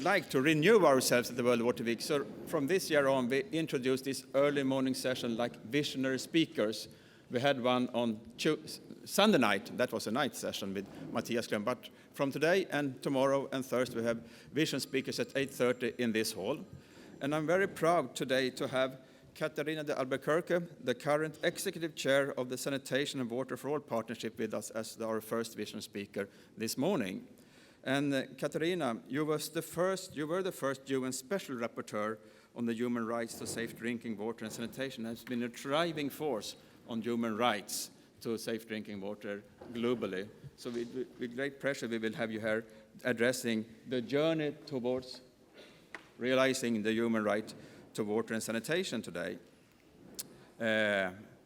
Like to renew ourselves at the World Water Week. So from this year on, we introduced this early morning session like visionary speakers. We had one on Sunday night. That was a night session with Matthias Klum. But from today and tomorrow and Thursday, we have vision speakers at 8:30 in this hall. And I'm very proud today to have Catarina de Albuquerque, the current executive chair of the Sanitation and Water for All partnership, with us as our first vision speaker this morning. And Catarina, you were the first UN Special Rapporteur on the human rights to safe drinking water and sanitation. Has been a driving force on human rights to safe drinking water globally. So with great pleasure, we will have you here addressing the journey towards realizing the human right to water and sanitation today.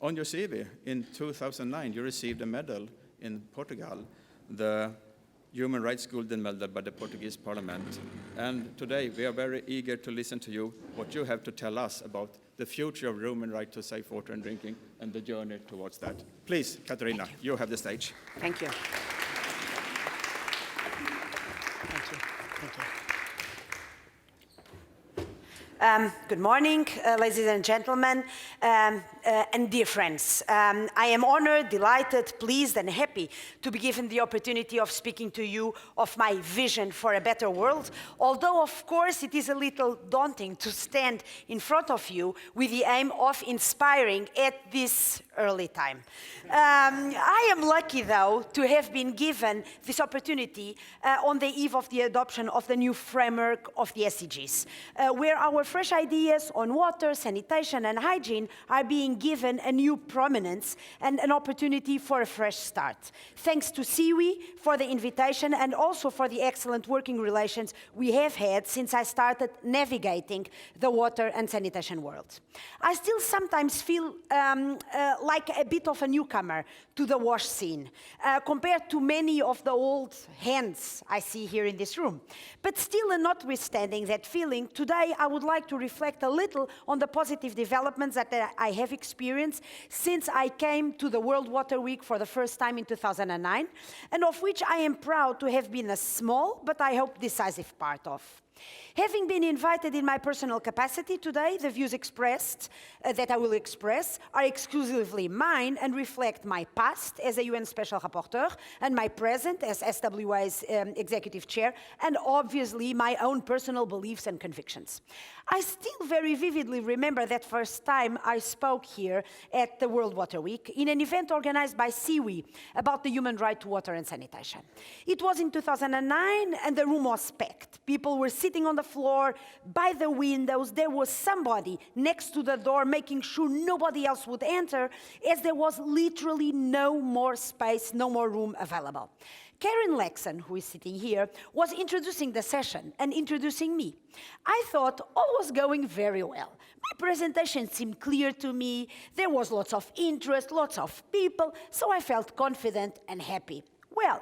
On your CV, in 2009, you received a medal in Portugal, the Human Rights Golden Medal by the Portuguese Parliament. And today we are very eager to listen to you, what you have to tell us about the future of human right to safe water and drinking and the journey towards that. Please, Catarina, you have the stage. Thank you. Thank you. Thank you. Good morning, ladies and gentlemen, and dear friends. I am honored, delighted, pleased, and happy to be given the opportunity of speaking to you of my vision for a better world, although, of course, it is a little daunting to stand in front of you with the aim of inspiring at this early time. I am lucky, though, to have been given this opportunity on the eve of the adoption of the new framework of the SDGs, where our fresh ideas on water, sanitation, and hygiene are being given a new prominence and an opportunity for a fresh start. Thanks to SWA for the invitation and also for the excellent working relations we have had since I started navigating the water and sanitation world. I still sometimes feel like a bit of a newcomer to the WASH scene, compared to many of the old hands I see here in this room. But still, and notwithstanding that feeling, today I would like to reflect a little on the positive developments that I have experienced since I came to the World Water Week for the first time in 2009, and of which I am proud to have been a small, but I hope decisive part of. Having been invited in my personal capacity today, the views expressed that I will express are exclusively mine and reflect my past as a UN Special Rapporteur and my present as SWA's Executive Chair, and obviously my own personal beliefs and convictions. I still very vividly remember that first time I spoke here at the World Water Week in an event organized by SWA about the human right to water and sanitation. It was in 2009 and the room was packed. People were sitting on the floor, by the windows. There was somebody next to the door making sure nobody else would enter, as there was literally no more space, no more room available. Karen Lexon, who is sitting here, was introducing the session and introducing me. I thought all was going very well. My presentation seemed clear to me. There was lots of interest, lots of people, so I felt confident and happy. Well,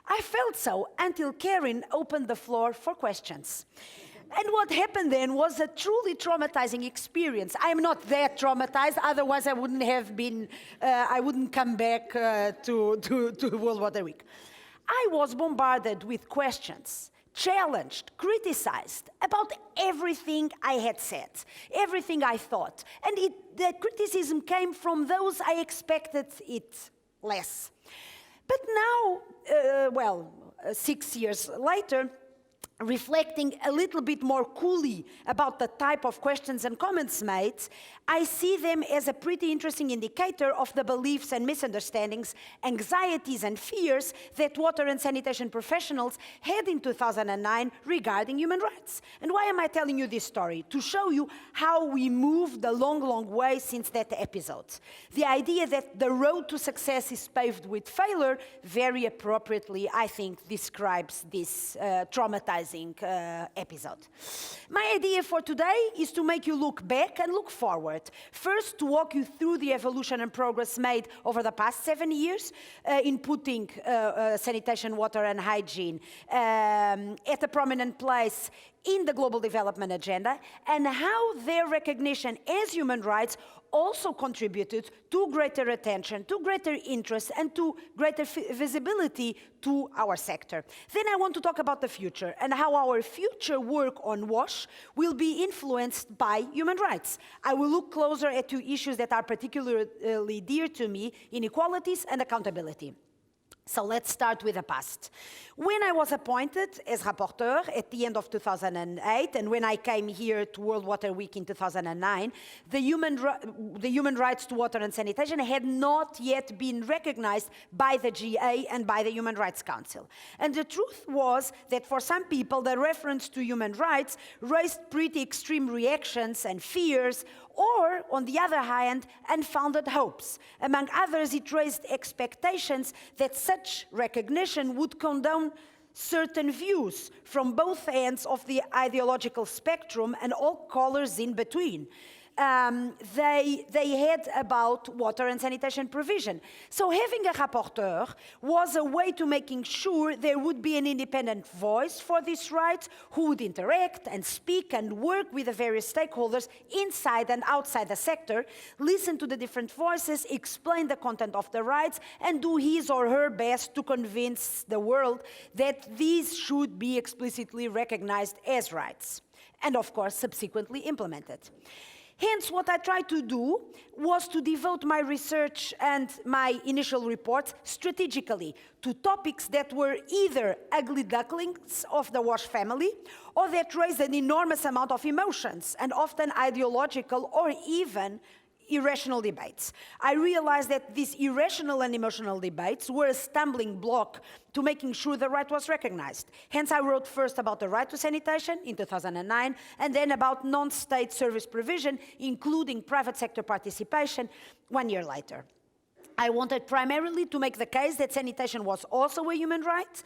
I felt so until Karen opened the floor for questions. And what happened then was a truly traumatizing experience. I am not that traumatized, otherwise I wouldn't have been, I wouldn't come back to World Water Week. I was bombarded with questions, challenged, criticized about everything I had said, everything I thought. And the criticism came from those I expected it less. But now, 6 years later, reflecting a little bit more coolly about the type of questions and comments made, I see them as a pretty interesting indicator of the beliefs and misunderstandings, anxieties and fears that water and sanitation professionals had in 2009 regarding human rights. And why am I telling you this story? To show you how we moved a long, long way since that episode. The idea that the road to success is paved with failure very appropriately, I think, describes this traumatizing episode. My idea for today is to make you look back and look forward. First, to walk you through the evolution and progress made over the past 7 years in putting sanitation, water, and hygiene at a prominent place in the global development agenda, and how their recognition as human rights also contributed to greater attention, to greater interest, and to greater visibility to our sector. Then I want to talk about the future and how our future work on WASH will be influenced by human rights. I will look closer at two issues that are particularly dear to me: inequalities and accountability. So let's start with the past. When I was appointed as rapporteur at the end of 2008, and when I came here to World Water Week in 2009, the human rights to water and sanitation had not yet been recognized by the GA and by the Human Rights Council. And the truth was that for some people, the reference to human rights raised pretty extreme reactions and fears, or, on the other hand, unfounded hopes. Among others, it raised expectations that such recognition would condone certain views from both ends of the ideological spectrum and all colors in between. They had about water and sanitation provision. So having a rapporteur was a way to making sure there would be an independent voice for these rights who would interact and speak and work with the various stakeholders inside and outside the sector, listen to the different voices, explain the content of the rights, and do his or her best to convince the world that these should be explicitly recognized as rights, and of course subsequently implemented. Hence, what I tried to do was to devote my research and my initial reports strategically to topics that were either ugly ducklings of the WASH family or that raised an enormous amount of emotions and often ideological or even irrational debates. I realized that these irrational and emotional debates were a stumbling block to making sure the right was recognized. Hence, I wrote first about the right to sanitation in 2009, and then about non-state service provision, including private sector participation, 1 year later. I wanted primarily to make the case that sanitation was also a human right,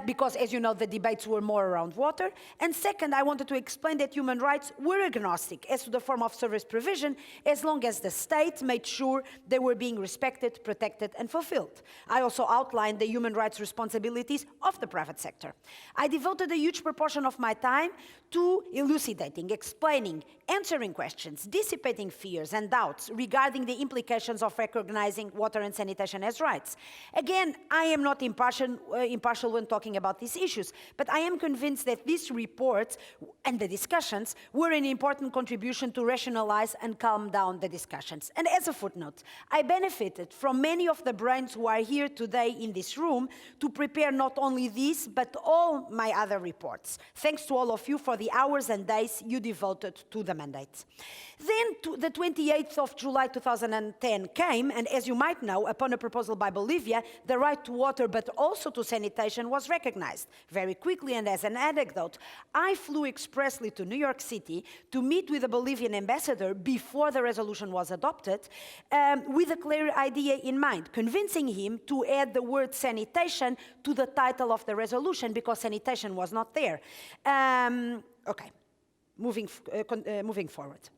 because, as you know, the debates were more around water. And second, I wanted to explain that human rights were agnostic as to the form of service provision, as long as the state made sure they were being respected, protected, and fulfilled. I also outlined the human rights responsibilities of the private sector. I devoted a huge proportion of my time to elucidating, explaining, answering questions, dissipating fears and doubts regarding the implications of recognizing water and sanitation as rights. Again, I am not impartial when talking about these issues, but I am convinced that these reports and the discussions were an important contribution to rationalize and calm down the discussions. And as a footnote, I benefited from many of the brains who are here today in this room to prepare not only these, but all my other reports. Thanks to all of you for the hours and days you devoted to the mandate. Then the 28th of July 2010 came, and as you might know, upon a proposal by Bolivia, the right to water but also to sanitation was recognized. Very quickly, and as an anecdote, I flew expressly to New York City to meet with the Bolivian ambassador before the resolution was adopted, with a clear idea in mind, convincing him to add the word sanitation to the title of the resolution because sanitation was not there. Okay, moving forward.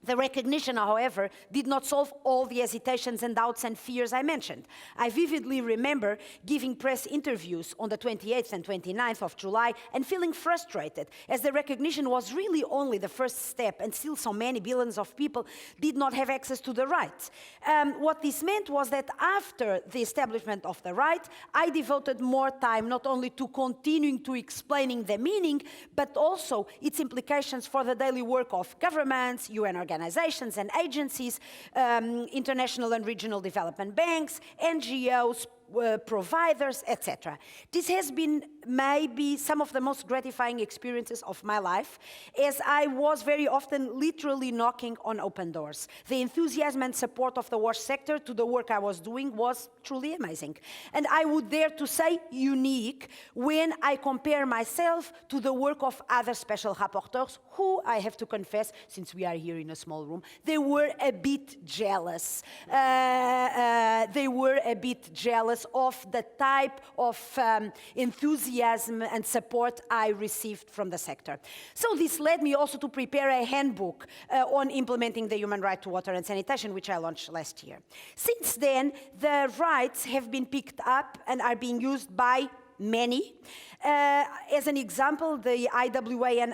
The recognition, however, did not solve all the hesitations and doubts and fears I mentioned. I vividly remember giving press interviews on the 28th and 29th of July and feeling frustrated, as the recognition was really only the first step and still so many billions of people did not have access to the right. What this meant was that after the establishment of the right, I devoted more time not only to continuing to explaining the meaning, but also its implications for the daily work of governments, UN organizations and agencies, international and regional development banks, NGOs, providers, etc. This has been maybe some of the most gratifying experiences of my life, as I was very often literally knocking on open doors. The enthusiasm and support of the WASH sector to the work I was doing was truly amazing. And I would dare to say unique when I compare myself to the work of other special rapporteurs who, I have to confess, since we are here in a small room, they were a bit jealous. Of the type of enthusiasm and support I received from the sector. So this led me also to prepare a handbook on implementing the human right to water and sanitation, which I launched last year. Since then, the rights have been picked up and are being used by many. As an example, the IWA and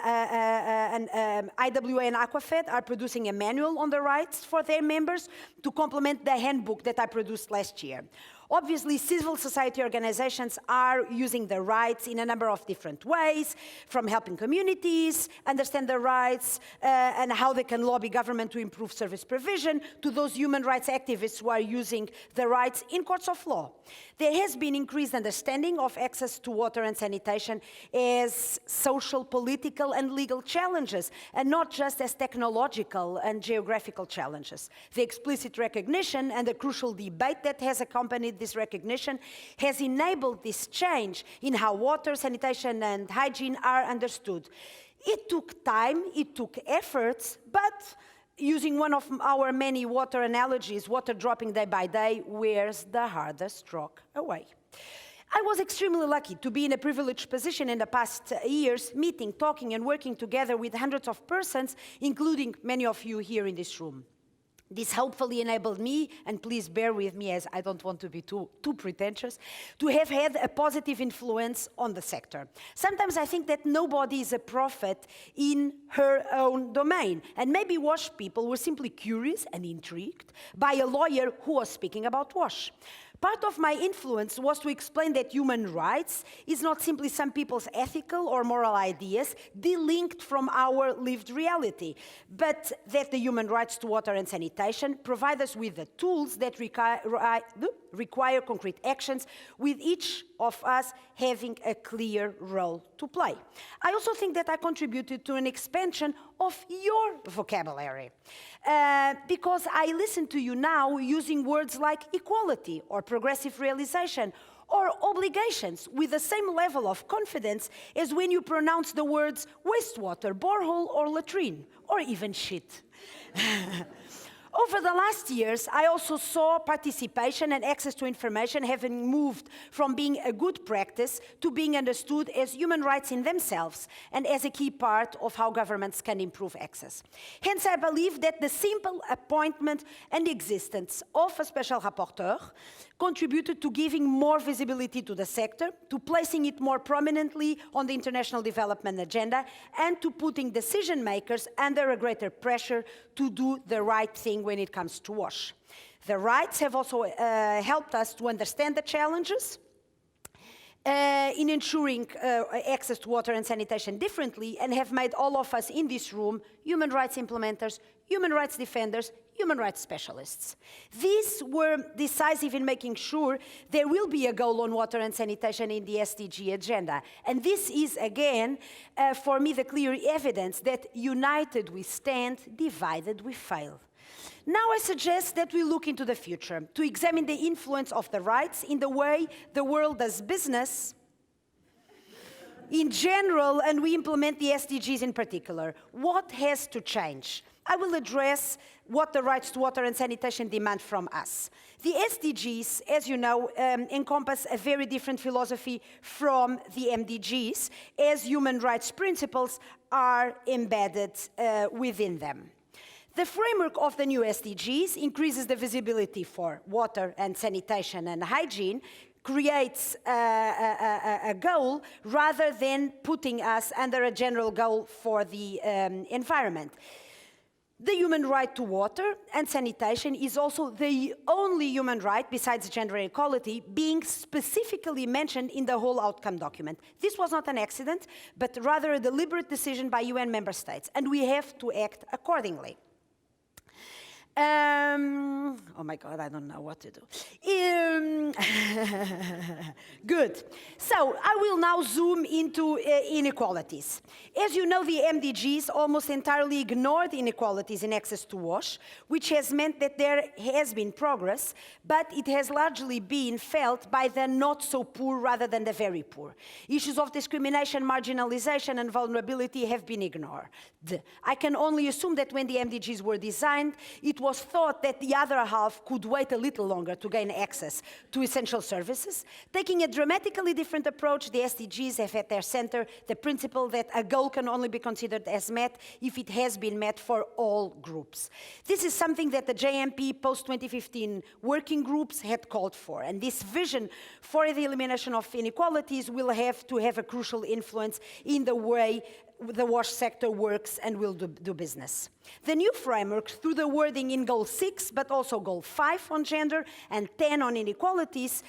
Aquafed are producing a manual on the rights for their members to complement the handbook that I produced last year. Obviously, civil society organizations are using the rights in a number of different ways, from helping communities understand their rights and how they can lobby government to improve service provision, to those human rights activists who are using the rights in courts of law. There has been increased understanding of access to water and sanitation as social, political, and legal challenges, and not just as technological and geographical challenges. The explicit recognition and the crucial debate that has accompanied this recognition has enabled this change in how water, sanitation, and hygiene are understood. It took time, it took efforts, but using one of our many water analogies, water dropping day by day wears the hardest rock away. I was extremely lucky to be in a privileged position in the past years, meeting, talking, and working together with hundreds of persons, including many of you here in this room. This hopefully enabled me, and please bear with me as I don't want to be too pretentious, to have had a positive influence on the sector. Sometimes I think that nobody is a prophet in her own domain, and maybe WASH people were simply curious and intrigued by a lawyer who was speaking about WASH. Part of my influence was to explain that human rights is not simply some people's ethical or moral ideas delinked from our lived reality, but that the human rights to water and sanitation provide us with the tools that require concrete actions, with each of us having a clear role to play. I also think that I contributed to an expansion of your vocabulary, because I listen to you now using words like equality or progressive realization or obligations with the same level of confidence as when you pronounce the words wastewater, borehole, or latrine, or even shit. Over the last years, I also saw participation and access to information having moved from being a good practice to being understood as human rights in themselves and as a key part of how governments can improve access. Hence, I believe that the simple appointment and existence of a special rapporteur contributed to giving more visibility to the sector, to placing it more prominently on the international development agenda, and to putting decision makers under a greater pressure to do the right thing when it comes to WASH. The rights have also helped us to understand the challenges in ensuring access to water and sanitation differently, and have made all of us in this room human rights implementers, human rights defenders, human rights specialists. These were decisive in making sure there will be a goal on water and sanitation in the SDG agenda. And this is, again, for me, the clear evidence that united we stand, divided we fail. Now I suggest that we look into the future to examine the influence of the rights in the way the world does business in general, and we implement the SDGs in particular. What has to change? I will address what the rights to water and sanitation demand from us. The SDGs, as you know, encompass a very different philosophy from the MDGs, as human rights principles are embedded within them. The framework of the new SDGs increases the visibility for water and sanitation and hygiene, creates a goal rather than putting us under a general goal for the environment. The human right to water and sanitation is also the only human right, besides gender equality, being specifically mentioned in the whole outcome document. This was not an accident, but rather a deliberate decision by UN member states, and we have to act accordingly. Oh my God, I don't know what to do. Good. So I will now zoom into inequalities. As you know, the MDGs almost entirely ignored inequalities in access to WASH, which has meant that there has been progress, but it has largely been felt by the not so poor rather than the very poor. Issues of discrimination, marginalization, and vulnerability have been ignored. I can only assume that when the MDGs were designed, it it was thought that the other half could wait a little longer to gain access to essential services. Taking a dramatically different approach, the SDGs have at their center the principle that a goal can only be considered as met if it has been met for all groups. This is something that the JMP post-2015 working groups had called for, and this vision for the elimination of inequalities will have to have a crucial influence in the way the WASH sector works and will do business. The new framework, through the wording in Goal 6, but also Goal 5 on gender and 10 on inequalities,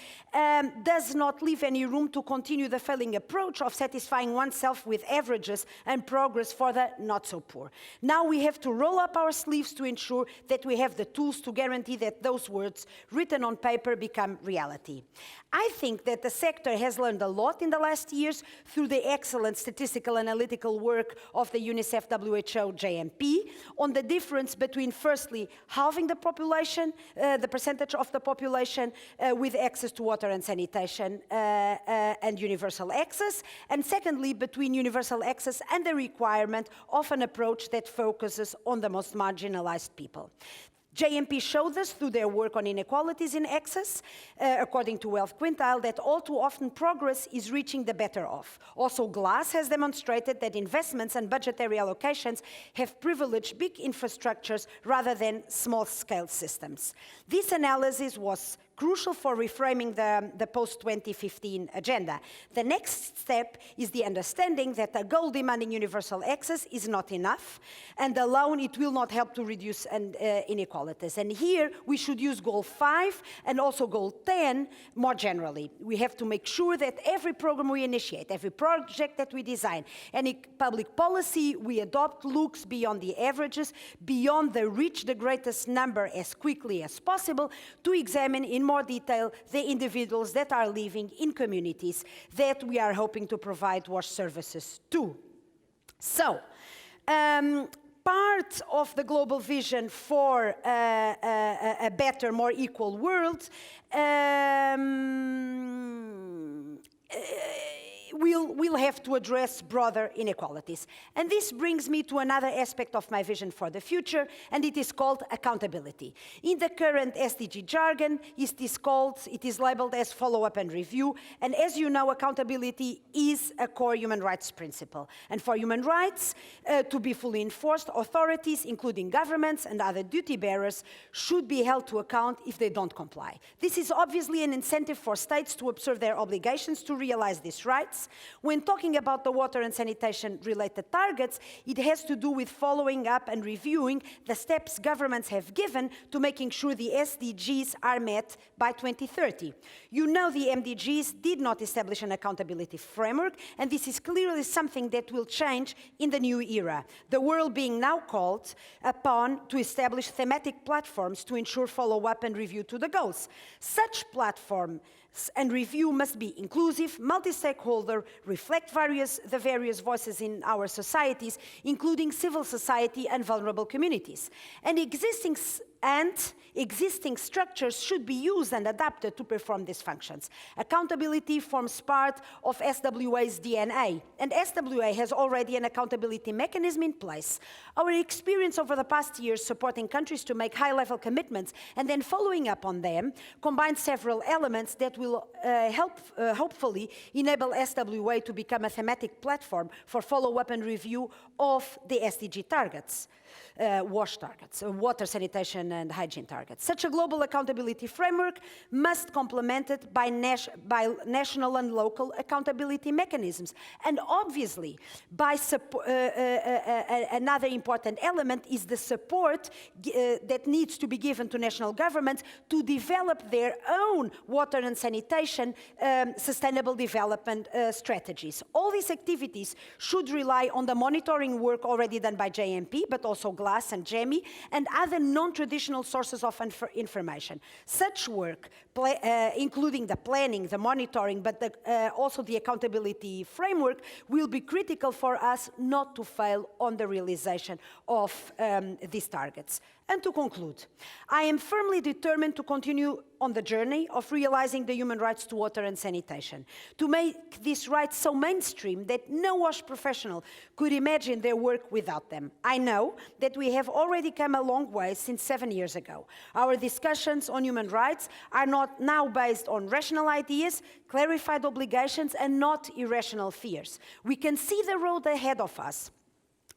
does not leave any room to continue the failing approach of satisfying oneself with averages and progress for the not-so-poor. Now we have to roll up our sleeves to ensure that we have the tools to guarantee that those words written on paper become reality. I think that the sector has learned a lot in the last years through the excellent statistical analytical work of the UNICEF WHO JMP on the difference between, firstly, halving the population, the percentage of the population with access to water and sanitation and universal access, and secondly, between universal access and the requirement of an approach that focuses on the most marginalized people. JMP showed us through their work on inequalities in access, according to Wealth Quintile, that all too often progress is reaching the better off. Also, GLASS has demonstrated that investments and budgetary allocations have privileged big infrastructures rather than small-scale systems. This analysis was crucial for reframing the post-2015 agenda. The next step is the understanding that a goal demanding universal access is not enough, and alone it will not help to reduce inequalities. And here we should use Goal 5 and also Goal 10 more generally. We have to make sure that every program we initiate, every project that we design, any public policy we adopt looks beyond the averages, beyond the reach the greatest number as quickly as possible, to examine in more detail the individuals that are living in communities that we are hoping to provide WASH services to. So, part of the global vision for a better, more equal world we'll have to address broader inequalities. And this brings me to another aspect of my vision for the future, and it is called accountability. In the current SDG jargon, it is labeled as follow-up and review, and as you know, accountability is a core human rights principle. And for human rights to be fully enforced, authorities, including governments and other duty bearers, should be held to account if they don't comply. This is obviously an incentive for states to observe their obligations to realize these rights. When talking about the water and sanitation related targets, it has to do with following up and reviewing the steps governments have given to making sure the SDGs are met by 2030. You know the MDGs did not establish an accountability framework, and this is clearly something that will change in the new era. The world being now called upon to establish thematic platforms to ensure follow-up and review to the goals. Such platforms and review must be inclusive, multi-stakeholder, reflect the various voices in our societies, including civil society and vulnerable communities. And existing structures should be used and adapted to perform these functions. Accountability forms part of SWA's DNA, and SWA has already an accountability mechanism in place. Our experience over the past years supporting countries to make high-level commitments and then following up on them combines several elements that will hopefully enable SWA to become a thematic platform for follow-up and review of the SDG targets. WASH targets, water, sanitation, and hygiene targets. Such a global accountability framework must complemented by national and local accountability mechanisms. And obviously, by another important element is the support that needs to be given to national governments to develop their own water and sanitation sustainable development strategies. All these activities should rely on the monitoring work already done by JMP, but also GLASS and GEMI, and other non-traditional sources of information. Such work, including the planning, the monitoring, but also the accountability framework, will be critical for us not to fail on the realization of these targets. And to conclude, I am firmly determined to continue on the journey of realizing the human rights to water and sanitation, to make these rights so mainstream that no WASH professional could imagine their work without them. I know that we have already come a long way since 7 years ago. Our discussions on human rights are not now based on rational ideas, clarified obligations, and not irrational fears. We can see the road ahead of us,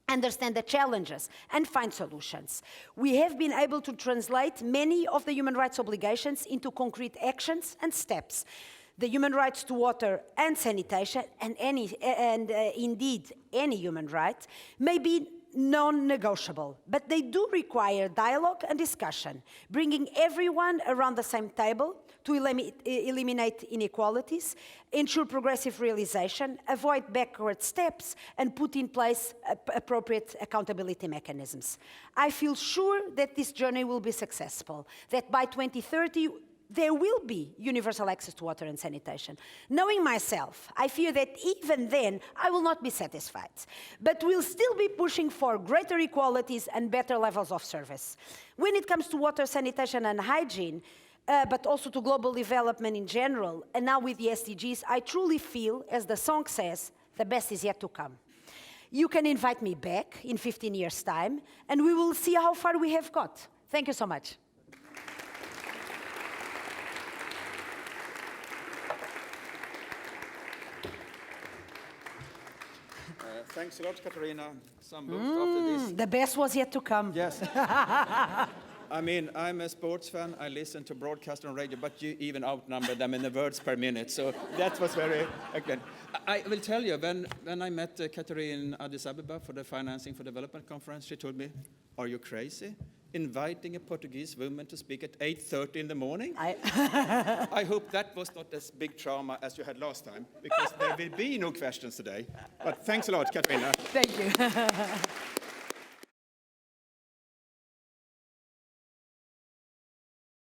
understand the challenges, and find solutions. We have been able to translate many of the human rights obligations into concrete actions and steps. The human rights to water and sanitation, and indeed any human right, may be non-negotiable, but they do require dialogue and discussion, bringing everyone around the same table to eliminate inequalities, ensure progressive realization, avoid backward steps, and put in place appropriate accountability mechanisms. I feel sure that this journey will be successful, that by 2030, there will be universal access to water and sanitation. Knowing myself, I fear that even then, I will not be satisfied, but we'll still be pushing for greater equalities and better levels of service. When it comes to water, sanitation, and hygiene, but also to global development in general, and now with the SDGs, I truly feel, as the song says, the best is yet to come. You can invite me back in 15 years' time, and we will see how far we have got. Thank you so much. Thanks a lot, Catarina. Some books after this. The best was yet to come. Yes. I mean, I'm a sports fan. I listen to broadcast on radio, but you even outnumber them in the words per minute. So that was very good. I will tell you, when I met Catarina in Addis Ababa for the Financing for Development conference, she told me, "Are you crazy? Inviting a Portuguese woman to speak at 8:30 in the morning?" I hope that was not as big trauma as you had last time, because there will be no questions today. But thanks a lot, Catarina. Thank you.